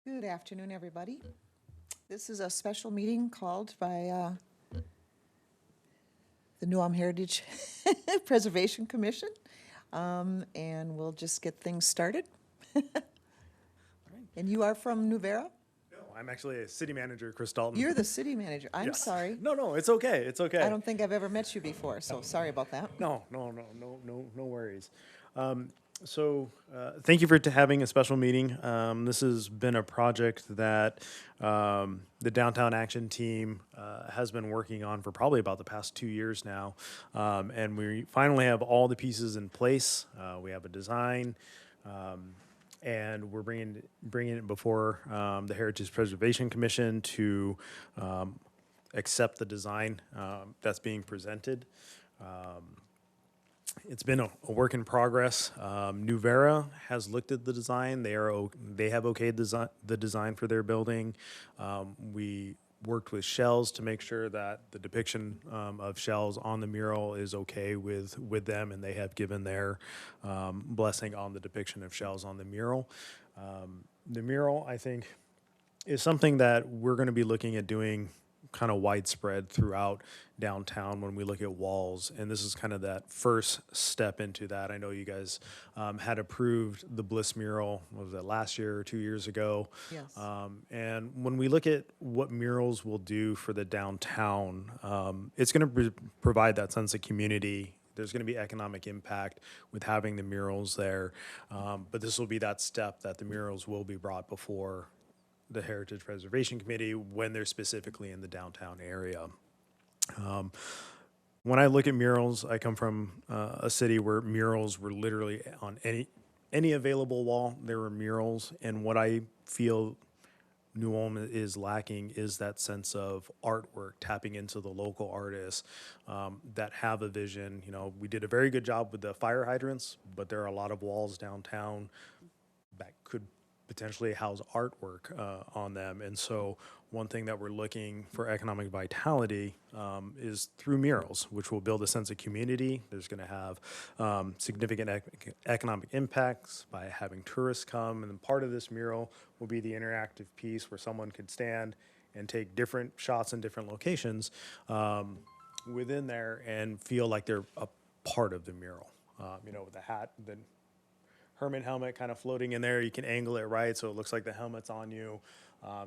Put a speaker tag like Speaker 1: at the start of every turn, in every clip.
Speaker 1: Good afternoon, everybody. This is a special meeting called by the New Ulm Heritage Preservation Commission, and we'll just get things started. And you are from New Vera?
Speaker 2: No, I'm actually a city manager, Chris Dalton.
Speaker 1: You're the city manager. I'm
Speaker 2: Yes.
Speaker 1: sorry.
Speaker 2: No, it's okay. It's okay.
Speaker 1: I don't think I've ever met you before, so sorry about that.
Speaker 2: No worries. Thank you for having a special meeting. This has been a project that the Downtown Action Team has been working on for probably about the past 2 years now, and we finally have all the pieces in place. We have a design. And we're bringing it before the Heritage Preservation Commission to accept the design that's being presented. It's been a work in progress. New Vera has looked at the design. They have okayed the design for their building. We worked with Shells to make sure that the depiction of Shells on the mural is okay with them, and they have given their blessing on the depiction of Shells on the mural. The mural, I think, is something that we're going to be looking at doing kind of widespread throughout downtown when we look at walls, and this is kind of that first step into that. I know you guys had approved the Bliss mural, was it last year or 2 years ago?
Speaker 1: Yes.
Speaker 2: And when we look at what murals will do for the downtown, it's going to provide that sense of community. There's going to be economic impact with having the murals there, but this will be that step that the murals will be brought before the Heritage Preservation Committee when they're specifically in the downtown area. When I look at murals, I come from a city where murals were literally on any available wall. There were murals, and what I feel New Ulm is lacking is that sense of artwork, tapping into the local artists that have a vision. You know, we did a very good job with the fire hydrants, but there are a lot of walls downtown that could potentially house artwork on them. And so one thing that we're looking for economic vitality is through murals, which will build a sense of community. There's going to have significant economic impacts by having tourists come. And then part of this mural will be the interactive piece where someone could stand and take different shots in different locations within there and feel like they're a part of the mural. With the hat, the hermit helmet kind of floating in there. You can angle it right so it looks like the helmet's on you,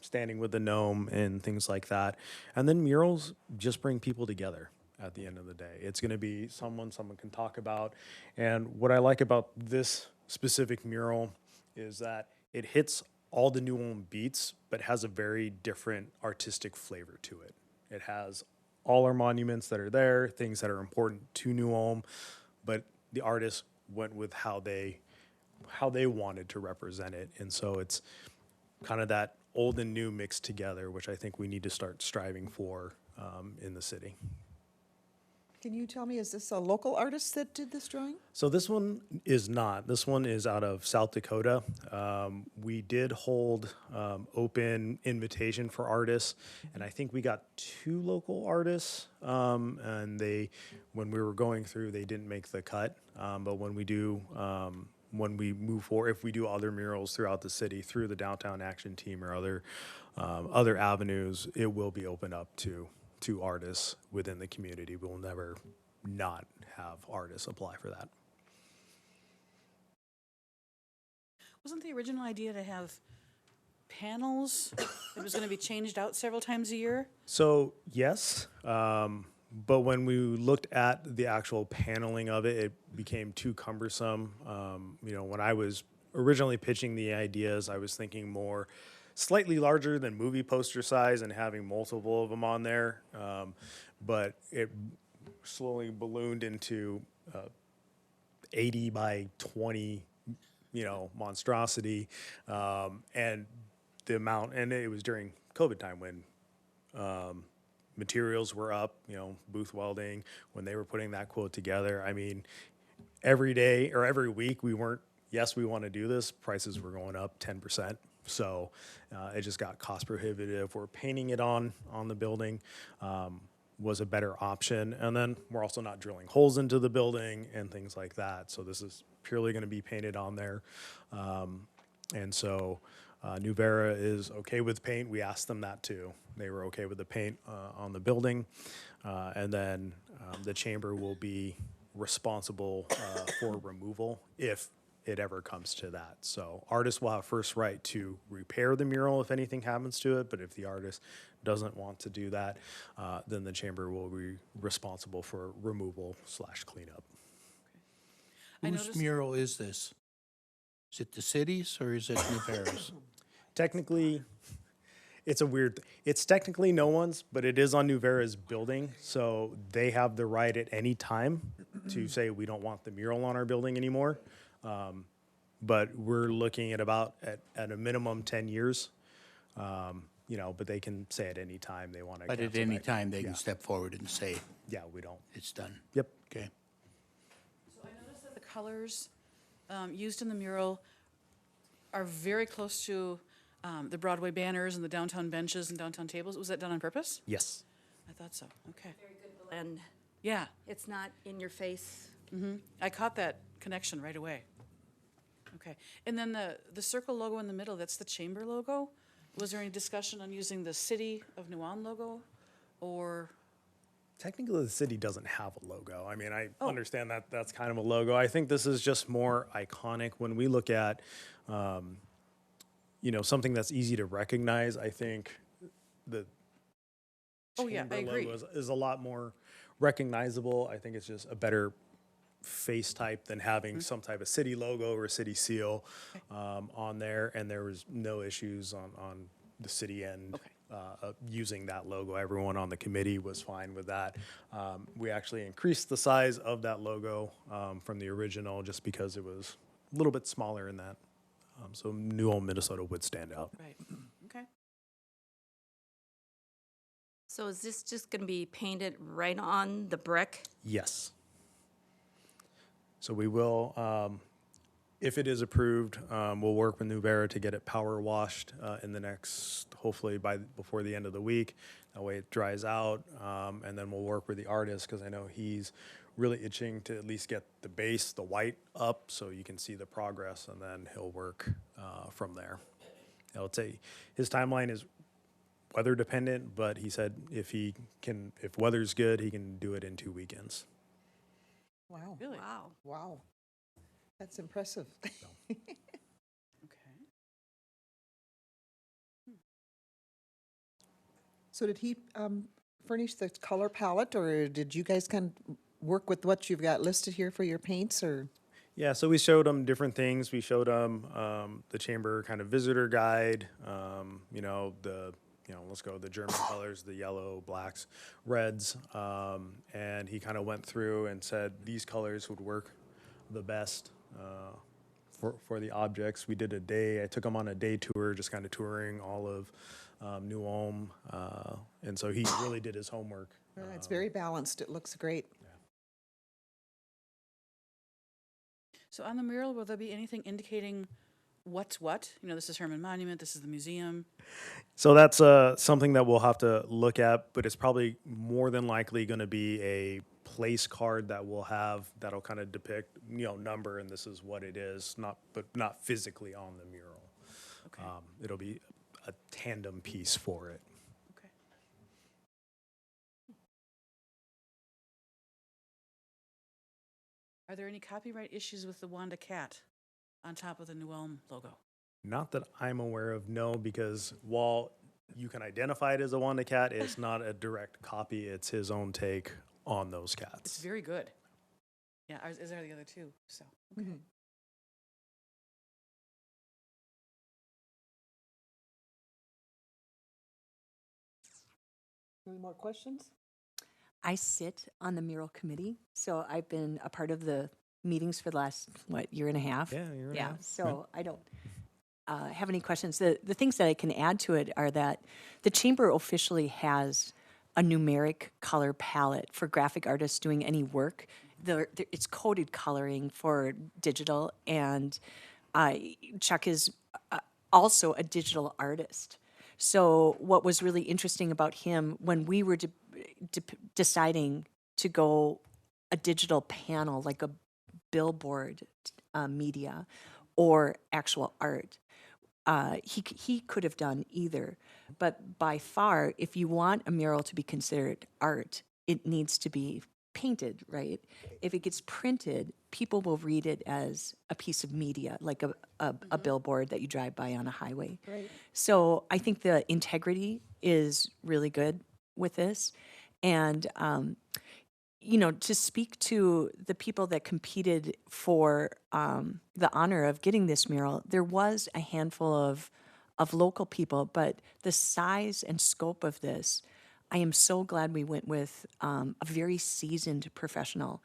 Speaker 2: standing with the gnome and things like that. And then murals just bring people together at the end of the day. It's going to be someone can talk about. And what I like about this specific mural is that it hits all the New Ulm beats, but has a very different artistic flavor to it. It has all our monuments that are there, things that are important to New Ulm, but the artist went with how they wanted to represent it. And so it's kind of that old and new mixed together, which I think we need to start striving for in the city.
Speaker 1: Can you tell me, is this a local artist that did this drawing?
Speaker 2: So this one is not. This one is out of South Dakota. We did hold open invitation for artists, and I think we got 2 local artists. And when we were going through, they didn't make the cut. But when we move forward, if we do other murals throughout the city through the Downtown Action Team or other avenues, it will be open up to artists within the community. We'll never not have artists apply for that.
Speaker 3: Wasn't the original idea to have panels that was going to be changed out several times a year?
Speaker 2: So yes, but when we looked at the actual paneling of it, it became too cumbersome. When I was originally pitching the ideas, I was thinking more slightly larger than movie poster size and having multiple of them on there. But it slowly ballooned into 80 by 20, monstrosity. And the amount, and it was during COVID time when materials were up, Booth Welding, when they were putting that quote together. I mean, every day or every week we want to do this, prices were going up 10%. So it just got cost prohibitive. We're painting it on the building was a better option. And then we're also not drilling holes into the building and things like that. So this is purely going to be painted on there. And so Nuvera is okay with paint. We asked them that too. They were okay with the paint on the building. And then the chamber will be responsible for removal if it ever comes to that. So artists will have first right to repair the mural if anything happens to it, but if the artist doesn't want to do that, then the chamber will be responsible for removal / cleanup.
Speaker 3: I
Speaker 4: Whose
Speaker 3: noticed-
Speaker 4: mural is this? Is it the city's or is it Nuvera's?
Speaker 2: Technically, it's technically no one's, but it is on Nuvera's building, so they have the right at any time to say, we don't want the mural on our building anymore. But we're looking at at a minimum 10 years, you know, but they can say at any time they want to
Speaker 4: But
Speaker 2: cancel
Speaker 4: at any
Speaker 2: that.
Speaker 4: time, they
Speaker 2: Yeah.
Speaker 4: can step forward and say,
Speaker 2: Yeah, we don't.
Speaker 4: it's done.
Speaker 2: Yep.
Speaker 4: Okay.
Speaker 3: I noticed that the colors used in the mural are very close to the Broadway banners and the downtown benches and downtown tables. Was that done on purpose?
Speaker 2: Yes.
Speaker 3: I thought so, okay.
Speaker 5: Very good blend.
Speaker 3: Yeah,
Speaker 5: It's not in your face.
Speaker 3: I caught that connection right away. Okay, and then the circle logo in the middle, that's the chamber logo? Was there any discussion on using the City of New Ulm logo, or?
Speaker 2: Technically, the city doesn't have a logo. I mean, I
Speaker 3: Oh.
Speaker 2: understand that that's kind of a logo. I think this is just more iconic. When we look at, you know, something that's easy to recognize, I think the
Speaker 3: Oh, yeah,
Speaker 2: chamber
Speaker 3: I agree.
Speaker 2: logo is a lot more recognizable. I think it's just a better face type than having some type of city logo or city seal on there. And there was no issues on the city end
Speaker 3: Okay.
Speaker 2: using that logo. Everyone on the committee was fine with that. We actually increased the size of that logo from the original just because it was a little bit smaller in that. So New Ulm, Minnesota would stand out.
Speaker 3: Right, okay.
Speaker 5: So is this just going to be painted right on the brick?
Speaker 2: Yes. So we will, if it is approved, we'll work with Nuvera to get it power washed in the next, hopefully before the end of the week. That way it dries out, and then we'll work with the artist because I know he's really itching to at least get the base, the white, up so you can see the progress, and then he'll work from there. I would say his timeline is weather dependent, but he said if weather's good, he can do it in 2 weekends.
Speaker 1: Wow.
Speaker 3: Really?
Speaker 5: Wow.
Speaker 1: Wow. That's impressive.
Speaker 3: Okay.
Speaker 1: So did he furnish the color palette, or did you guys kind of work with what you've got listed here for your paints, or?
Speaker 2: Yeah, so we showed them different things. We showed them the chamber kind of visitor guide, let's go the German colors, the yellow, blacks, reds. And he kind of went through and said these colors would work the best for the objects. We did I took him on a day tour, just kind of touring all of New Ulm. And so he really did his homework.
Speaker 1: It's very balanced. It looks great.
Speaker 3: So on the mural, will there be anything indicating what's what? You know, this is Herman Monument, this is the museum.
Speaker 2: So that's something that we'll have to look at, but it's probably more than likely going to be a place card that we'll have that'll kind of depict, number, and this is what it is, but not physically on the mural.
Speaker 3: Okay.
Speaker 2: It'll be a tandem piece for it.
Speaker 3: Okay. Are there any copyright issues with the Wanda cat on top of the New Ulm logo?
Speaker 2: Not that I'm aware of, no, because while you can identify it as a Wanda cat, it's not a direct copy. It's his own take on those
Speaker 3: It's
Speaker 2: cats.
Speaker 3: very good. Yeah, as are the other two, so.
Speaker 1: Mhm. Any more questions?
Speaker 6: I sit on the mural committee, so I've been a part of the meetings for the last, year and a half?
Speaker 2: Yeah, you're
Speaker 6: Yeah,
Speaker 2: right.
Speaker 6: so I don't have any questions. The things that I can add to it are that the chamber officially has a numeric color palette for graphic artists doing any work. It's coded coloring for digital, and Chuck is also a digital artist. So what was really interesting about him when we were deciding to go a digital panel, like a billboard media or actual art, he could have done either. But by far, if you want a mural to be considered art, it needs to be painted, right? If it gets printed, people will read it as a piece of media, like a billboard that you drive by on a highway.
Speaker 1: Right.
Speaker 6: So I think the integrity is really good with this. And, you know, to speak to the people that competed for the honor of getting this mural, there was a handful of local people, but the size and scope of this, I am so glad we went with a very seasoned professional.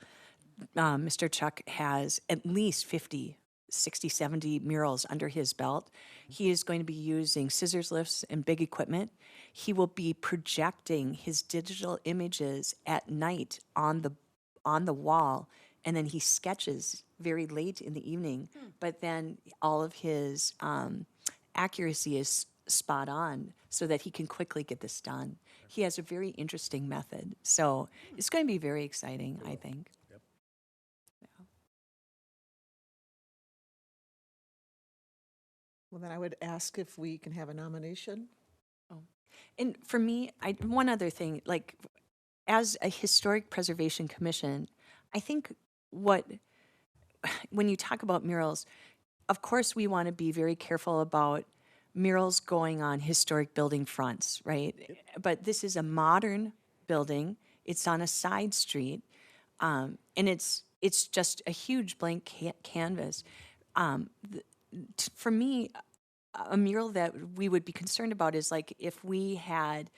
Speaker 6: Mr. Chuck has at least 50, 60, 70 murals under his belt. He is going to be using scissors lifts and big equipment. He will be projecting his digital images at night on the wall, and then he sketches very late in the evening. But then all of his accuracy is spot on so that he can quickly get this done. He has a very interesting method. So it's going to be very exciting, I think.
Speaker 1: Well, then I would ask if we can have a nomination.
Speaker 6: And for me, one other thing, like, as a historic preservation commission, I think when you talk about murals, of course, we want to be very careful about murals going on historic building fronts, right? But this is a modern building. It's on a side street, and it's just a huge blank canvas. For me, a mural that we would be concerned about is like if we had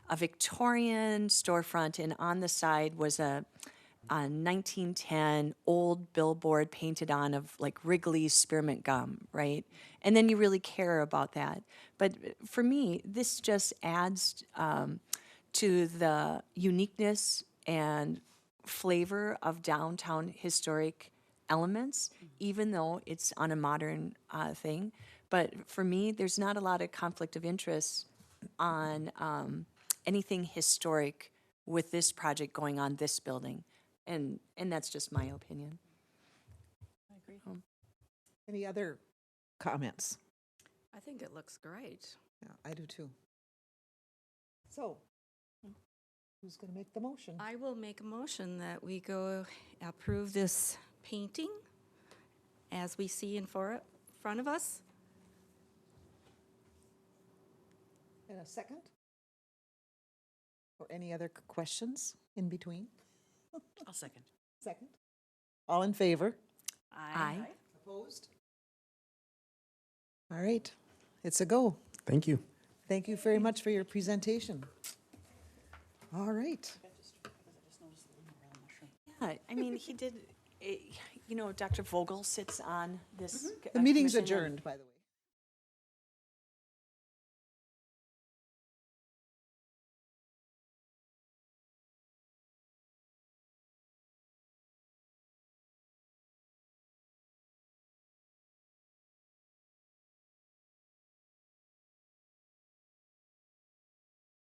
Speaker 6: a Victorian storefront and on the side was a 1910 old billboard painted on of like Wrigley's spearmint gum, right? And then you really care about that. But for me, this just adds to the uniqueness and flavor of downtown historic elements, even though it's on a modern thing. But for me, there's not a lot of conflict of interest on anything historic with this project going on this building. And that's just my opinion.
Speaker 1: Any other comments?
Speaker 5: I think it looks great.
Speaker 1: Yeah, I do too. So, who's going to make the motion?
Speaker 5: I will make a motion that we go approve this painting as we see in front of us.
Speaker 1: And a second? Or any other questions in between?
Speaker 3: I'll second.
Speaker 1: Second. All in favor?
Speaker 6: Aye.
Speaker 1: Opposed? All right, it's a go.
Speaker 2: Thank you.
Speaker 1: Thank you very much for your presentation. All right.
Speaker 6: Yeah, I mean, he did, you know, Dr. Vogel sits on this.
Speaker 1: The meeting's
Speaker 6: commission and-
Speaker 1: adjourned, by the way.